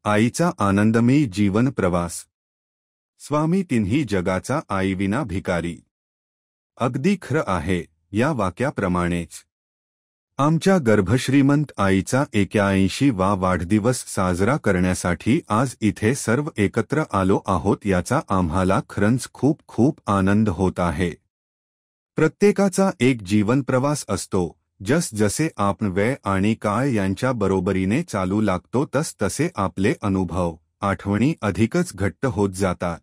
आईचा आनंदमयी जीवन प्रवास। स्वामी तिन्ही जगाचा आईविना भिकारी। अगदी खरं आहे या वाक्याप्रमाणेच। आमच्या गर्भश्रीमंत आईचा 81वा वाढदिवस साजरा करण्यासाठी आज इथे सर्व एकत्र आलो आहोत याचा आम्हाला खरंच खूप खूप आनंद होत आहे। प्रत्येकाचा एक जीवन प्रवास असतो, जसे आपण वेळ आणि काळ यांच्या बरोबरीने चालू लागतो तसे आपले अनुभव, आठवणी अधिकच घट्ट होत जातात।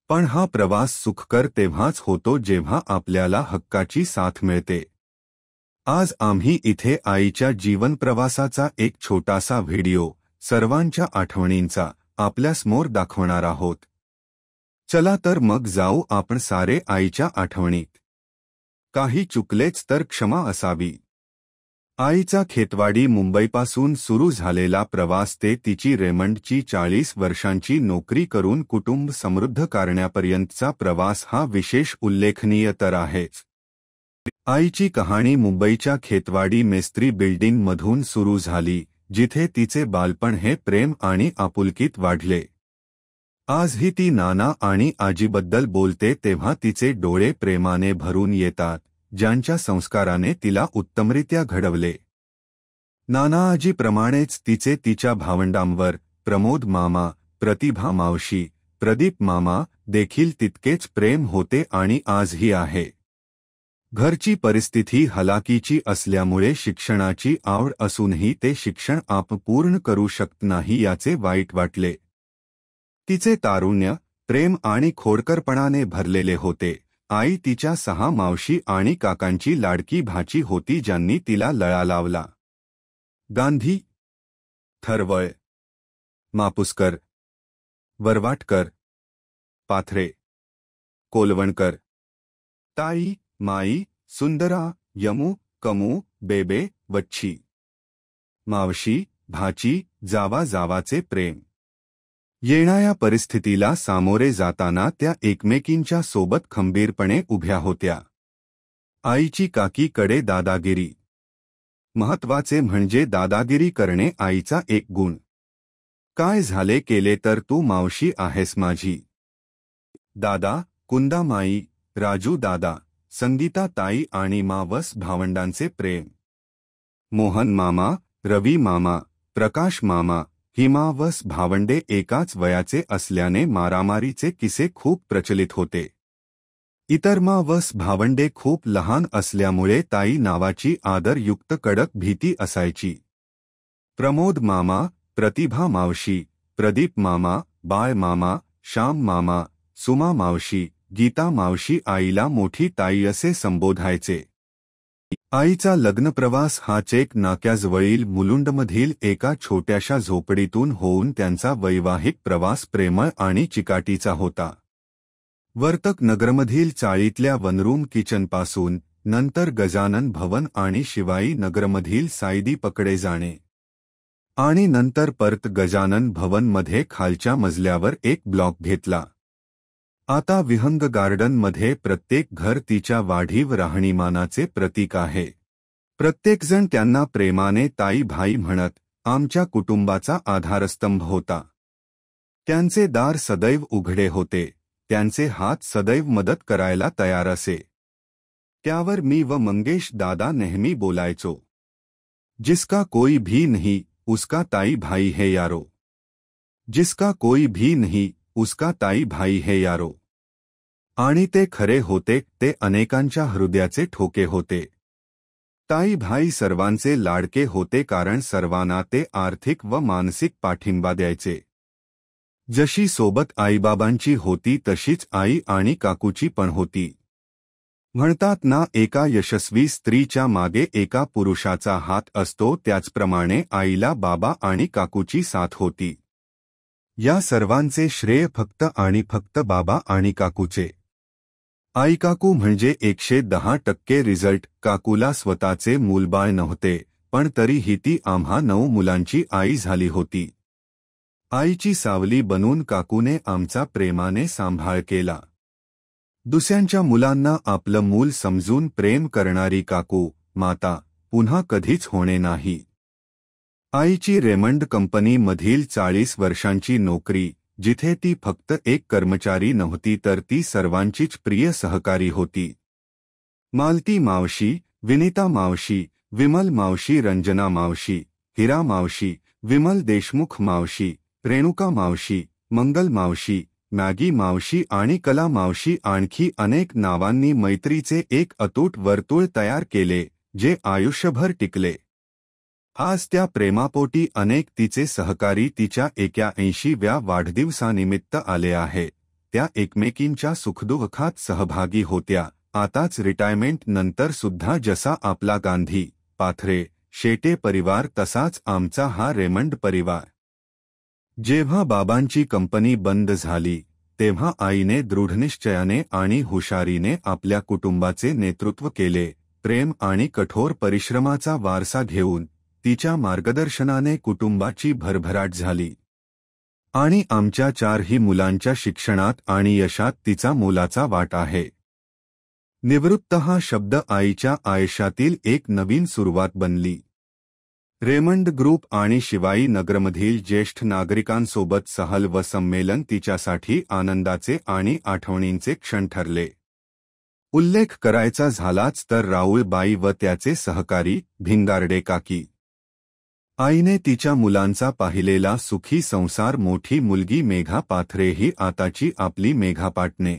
पण हा प्रवास सुखकर तेव्हाच होतो जेव्हा आपल्याला हक्काची साथ मिळते। आज आम्ही इथे आईच्या जीवन प्रवासाचा एक छोटासा व्हिडिओ, सर्वांच्या आठवणींचा, आपल्यासमोर दाखवणार आहोत। चला तर मग जाऊ आपण सारे आईच्या आठवणीत। काही चुकलेच तर क्षमा असावी। आईचा खेतवाडी मुंबईपासून सुरू झालेला प्रवास ते तिची रेमंडची 40 वर्षांची नोकरी करून कुटुंब समृद्ध करण्यापर्यंतचा प्रवास हा विशेष उल्लेखनीय तर आहेच। आईची कहाणी मुंबईच्या खेतवाडी मेस्त्री बिल्डिंग मधून सुरू झाली, जिथे तिचे बालपण हे प्रेम आणि आपुलकीत वाढले। आजही ती नाना आणि आजीबद्दल बोलते तेव्हा तिचे डोळे प्रेमाने भरून येतात, ज्यांच्या संस्काराने तिला उत्तमरित्या घडवले। नाना आजीप्रमाणेच तिचे तिच्या भावंडांवर, प्रमोद मामा, प्रतिभा मावशी, प्रदीप मामा देखील तितकेच प्रेम होते आणि आजही आहे। घरची परिस्थिती हलाखीची असल्यामुळे शिक्षणाची आवड असूनही ते शिक्षण आपण पूर्ण करू शकत नाही याचे वाईट वाटले। तिचे तारुण्य, प्रेम आणि खोडकरपणाने भरलेले होते। आई तिच्या 6 मावशी आणि काकांची लाडकी भाची होती ज्यांनी तिला लळा लावला। गांधी, थरवळ, मापुसकर, वरवाटकर, पाथरे, कोलवणकर, ताई, माई, सुंदरा, यमू, कमू, बेबे, वच्छी, मावशी, भाची, जावा जावाचे प्रेम। येणाऱ्या परिस्थितीला सामोरे जाताना त्या एकमेकींच्या सोबत खंबीरपणे उभ्या होत्या। आईची काकीकडे दादागिरी। महत्वाचे म्हणजे दादागिरी करणे आईचा एक गुण। काय झाले केले तर तू मावशी आहेस माझी। दादा, कुंदा माई, राजू दादा, संगीता ताई आणि मावस भावंडांचे प्रेम। मोहन मामा, रवी मामा, प्रकाश मामा ही मावस भावंडे एकाच वयाचे असल्याने मारामारीचे किस्से खूप प्रचलित होते। इतर मावस भावंडे खूप लहान असल्यामुळे ताई नावाची आदरयुक्त कडक भीती असायची। प्रमोद मामा, प्रतिभा मावशी, प्रदीप मामा, बाळ मामा, श्याम मामा, सुमा मावशी, गीता मावशी आईला मोठी ताई असे संबोधायचे। आईचा लग्नप्रवास हा चेक नाक्याजवळील मुलुंडमधील एका छोट्याशा झोपडीतून होऊन त्यांचा वैवाहिक प्रवास प्रेमळ आणि चिकाटीचा होता। वर्तक नगरमधील चाळीतल्या वनरूम किचनपासून, नंतर गजानन भवन आणि शिवाई नगरमधील साईदीपकडे जाणे, आणि नंतर परत गजानन भवनमध्ये खालच्या मजल्यावर एक ब्लॉक घेतला। आता विहंग गार्डनमध्ये प्रत्येक घर तिच्या वाढीव राहणीमानाचे प्रतीक आहे। प्रत्येकजण त्यांना प्रेमाने ताई भाई म्हणत, आमच्या कुटुंबाचा आधारस्तंभ होता। त्यांचे दार सदैव उघडे होते, त्यांचे हात सदैव मदत करायला तयार असे। त्यावर मी व मंगेश दादा नेहमी बोलायचो, जिसका कोई भी नहीं उसका ताई भाई है यारो। जिसका कोई भी नहीं उसका ताई भाई है यारो। आणि ते खरे होते, ते अनेकांच्या हृदयाचे ठोके होते। ताई भाई सर्वांचे लाडके होते कारण सर्वांना ते आर्थिक व मानसिक पाठिंबा द्यायचे। जशी सोबत आईबाबांची होती तशीच आई आणि काकूची पण होती। म्हणतात ना, एका यशस्वी स्त्रीच्या मागे एका पुरुषाचा हात असतो, त्याचप्रमाणे आईला बाबा आणि काकूची साथ होती। या सर्वांचे श्रेय फक्त आणि फक्त बाबा आणि काकूचे। आई काकू म्हणजे 110% रिझल्ट। काकूला स्वतःचे मूलबाळ नव्हते, पण तरीही ती आम्हा 9 मुलांची आई झाली होती। आईची सावली बनून काकूने आमचा प्रेमाने सांभाळ केला। दुसऱ्यांच्या मुलांना आपलं मूल समजून प्रेम करणारी काकू, माता, पुन्हा कधीच होणे नाही। आईची रेमंड कंपनीमधील 40 वर्षांची नोकरी, जिथे ती फक्त एक कर्मचारी नव्हती तर ती सर्वांचीच प्रिय सहकारी होती. मालती मावशी, विनीता मावशी, विमल मावशी, रंजना मावशी, हिरा मावशी, विमल देशमुख मावशी, रेणुका मावशी, मंगल मावशी, मॅगी मावशी आणि कला मावशी, आणखी अनेक नावांनी मैत्रीचे एक अतूट वर्तुळ तयार केले, जे आयुष्यभर टिकले. आज त्या प्रेमापोटी अनेक तिचे सहकारी तिच्या 81व्या वाढदिवसानिमित्त आले आहे. त्या एकमेकींच्या सुखदुःखात सहभागी होत्या. आताच रिटायरमेंट नंतर सुद्धा जसा आपला गांधी, पाथरे, शेटे परिवार तसाच आमचा हा रेमंड परिवार. जेव्हा बाबांची कंपनी बंद झाली, तेव्हा आईने दृढनिश्चयाने आणि हुशारीने आपल्या कुटुंबाचे नेतृत्व केले. प्रेम आणि कठोर परिश्रमाचा वारसा घेऊन तिच्या मार्गदर्शनाने कुटुंबाची भरभराट झाली. आणि आमच्या 4ही मुलांच्या शिक्षणात आणि यशात तिचा मोलाचा वाटा आहे. निवृत्त हा शब्द आईच्या आयुष्यातील एक नवीन सुरुवात बनली. रेमंड ग्रुप आणि शिवाई नगरमधील ज्येष्ठ नागरिकांसोबत सहल व संमेलन तिच्यासाठी आनंदाचे आणि आठवणींचे क्षण ठरले. उल्लेख करायचा झालाच तर राऊळबाई व त्याचे सहकारी भिंगारडे काकी. आईने तिच्या मुलांचा पाहिलेला सुखी संसार, मोठी मुलगी मेघा पाथरे ही आताची आपली मेघा पाटणे.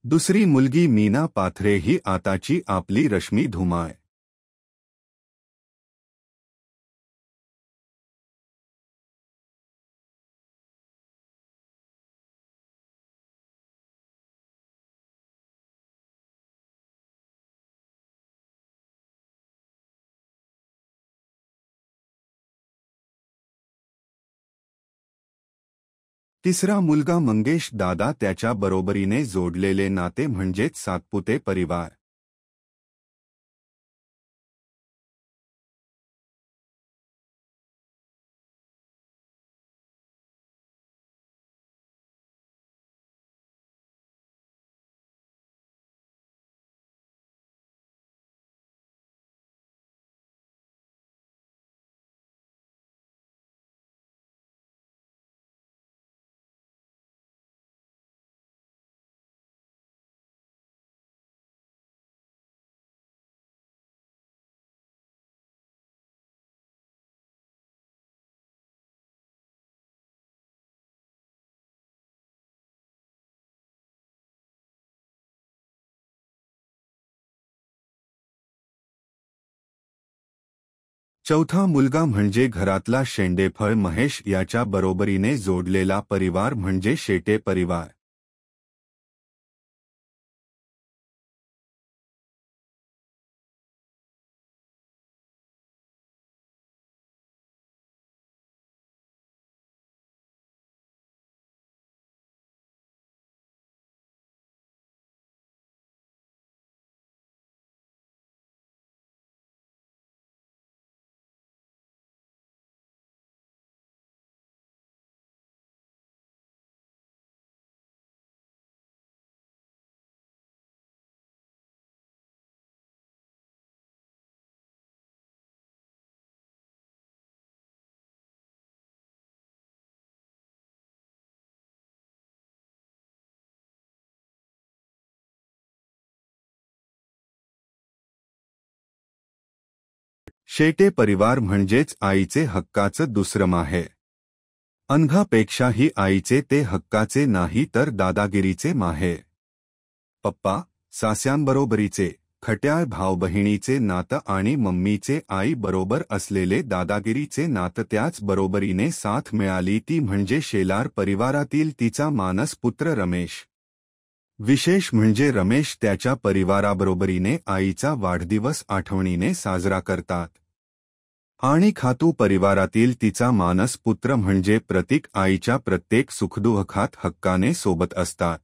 दुसरी मुलगी मीना पाथरे ही आताची आपली रश्मी धुमाळ. तिसरा मुलगा मंगेश दादा, त्याच्या बरोबरीने जोडलेले नाते म्हणजेच सातपुते परिवार. चौथा मुलगा म्हणजे घरातला शेंडेफळ महेश, याच्या बरोबरीने जोडलेला परिवार म्हणजे शेटे परिवार. शेटे परिवार म्हणजेच आईचे हक्काचं दुसरं माहेर. अंधापेक्षाही आईचे ते हक्काचे नाही तर दादागिरीचे माहेर. पप्पा सास्यांबरोबरीचे खट्याळ भाऊ-बहिणीचे नातं आणि मम्मीचे आई बरोबर असलेले दादागिरीचे नातं, त्याच बरोबरीने साथ मिळाली ती म्हणजे शेलार परिवारातील तिचा मानस पुत्र रमेश. विशेष म्हणजे रमेश त्याच्या परिवाराबरोबरीने आईचा वाढदिवस आठवणीने साजरा करतात. आणि खातू परिवारातील तिचा मानस पुत्र म्हणजे प्रतीक आईच्या प्रत्येक सुखदुःखात हक्काने सोबत असतात.